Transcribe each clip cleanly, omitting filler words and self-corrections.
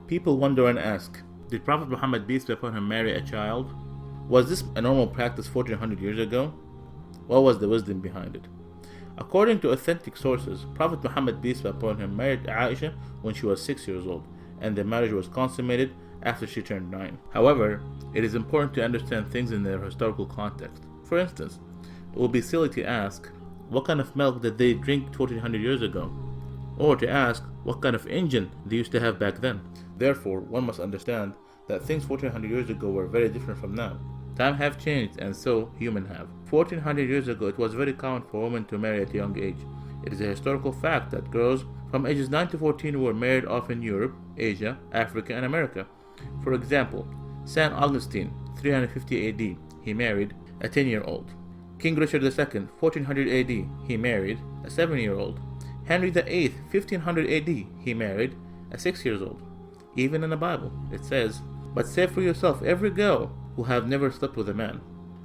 People wonder and ask, did Prophet Muhammad peace be upon him marry a child? Was this a normal practice 1400 years ago? What was the wisdom behind it? According to authentic sources, Prophet Muhammad peace be upon him married Aisha when she was 6 years old, and the marriage was consummated after she turned 9. However, it is important to understand things in their historical context. For instance, it would be silly to ask, what kind of milk did they drink 1400 years ago? Or to ask, what kind of engine they used to have back then? Therefore, one must understand that things 1400 years ago were very different from now. Time have changed, and so humans have. 1400 years ago, it was very common for women to marry at a young age. It is a historical fact that girls from ages 9 to 14 were married off in Europe, Asia, Africa, and America. For example, St. Augustine, 350 AD, he married a 10-year-old. King Richard II, 1400 AD, he married a 7-year-old. Henry VIII, 1500 AD, he married a 6-year-old. Even in the Bible, it says, "But say for yourself every girl who have never slept with a man."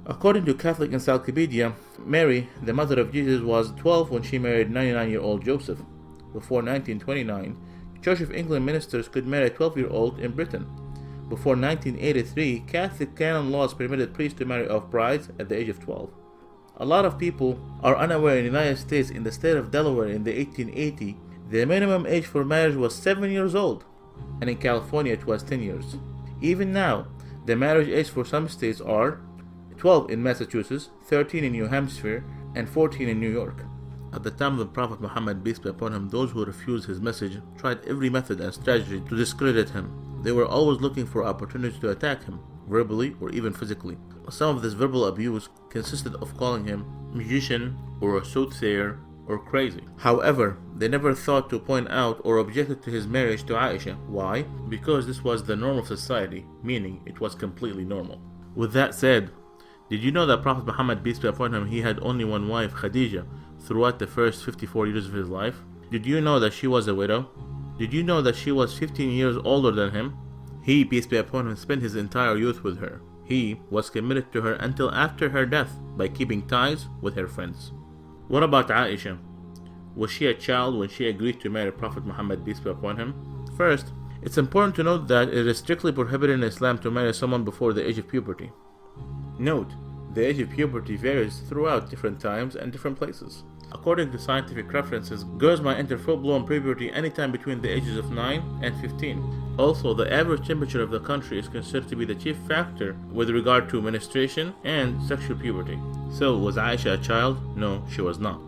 According to Catholic Encyclopedia, Mary, the mother of Jesus, was 12 when she married 99-year-old Joseph. Before 1929, Church of England ministers could marry a 12-year-old in Britain. Before 1983, Catholic canon laws permitted priests to marry off brides at the age of 12. A lot of people are unaware in the United States, in the state of Delaware in the 1880, the minimum age for marriage was 7 years old, and in California it was 10 years. Even now, the marriage age for some states are 12 in Massachusetts, 13 in New Hampshire, and 14 in New York. At the time of the Prophet Muhammad, peace be upon him, those who refused his message tried every method and strategy to discredit him. They were always looking for opportunities to attack him, verbally or even physically. Some of this verbal abuse consisted of calling him magician or a soothsayer or crazy. However, they never thought to point out or objected to his marriage to Aisha. Why? Because this was the norm of society, meaning it was completely normal. With that said, did you know that Prophet Muhammad, peace be upon him, he had only one wife, Khadija, throughout the first 54 years of his life? Did you know that she was a widow? Did you know that she was 15 years older than him? He, peace be upon him, spent his entire youth with her. He was committed to her until after her death by keeping ties with her friends. What about Aisha? Was she a child when she agreed to marry Prophet Muhammad, peace be upon him? First, it's important to note that it is strictly prohibited in Islam to marry someone before the age of puberty. Note, the age of puberty varies throughout different times and different places. According to scientific references, girls might enter full-blown puberty anytime between the ages of 9 and 15. Also, the average temperature of the country is considered to be the chief factor with regard to menstruation and sexual puberty. So, was Aisha a child? No, she was not.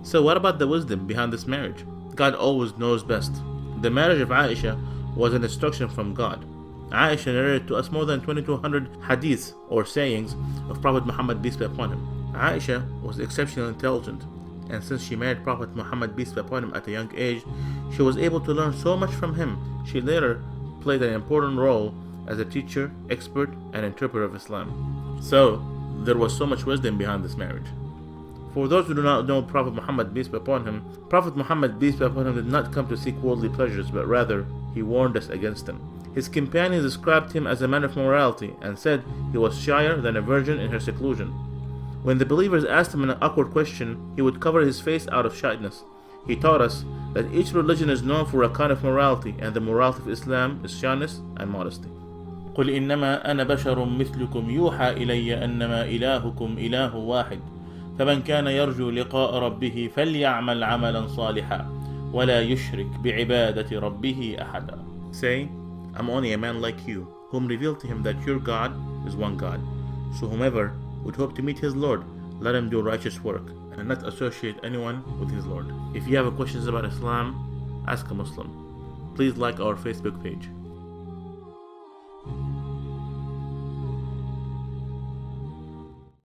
So what about the wisdom behind this marriage? God always knows best. The marriage of Aisha was an instruction from God. Aisha narrated to us more than 2200 hadiths or sayings of Prophet Muhammad, peace be upon him. Aisha was exceptionally intelligent, and since she married Prophet Muhammad, peace be upon him, at a young age, she was able to learn so much from him. She later played an important role as a teacher, expert, and interpreter of Islam. So, there was so much wisdom behind this marriage. For those who do not know Prophet Muhammad, peace be upon him, Prophet Muhammad, peace be upon him, did not come to seek worldly pleasures, but rather, he warned us against them. His companions described him as a man of morality and said he was shyer than a virgin in her seclusion. When the believers asked him an awkward question, he would cover his face out of shyness. He taught us that each religion is known for a kind of morality, and the morality of Islam is shyness and modesty. قل إنما أنا بشر مثلكم يوحى إلي أنما إلهكم إله واحد فمن كان يرجو لقاء ربه فليعمل عملا صالحا ولا يشرك بعبادة ربه أحدا. Say, I'm only a man like you, whom revealed to him that your God is one God. So whomever would hope to meet his Lord, let him do righteous work, and not associate anyone with his Lord. If you have questions about Islam, ask a Muslim. Please like our Facebook page.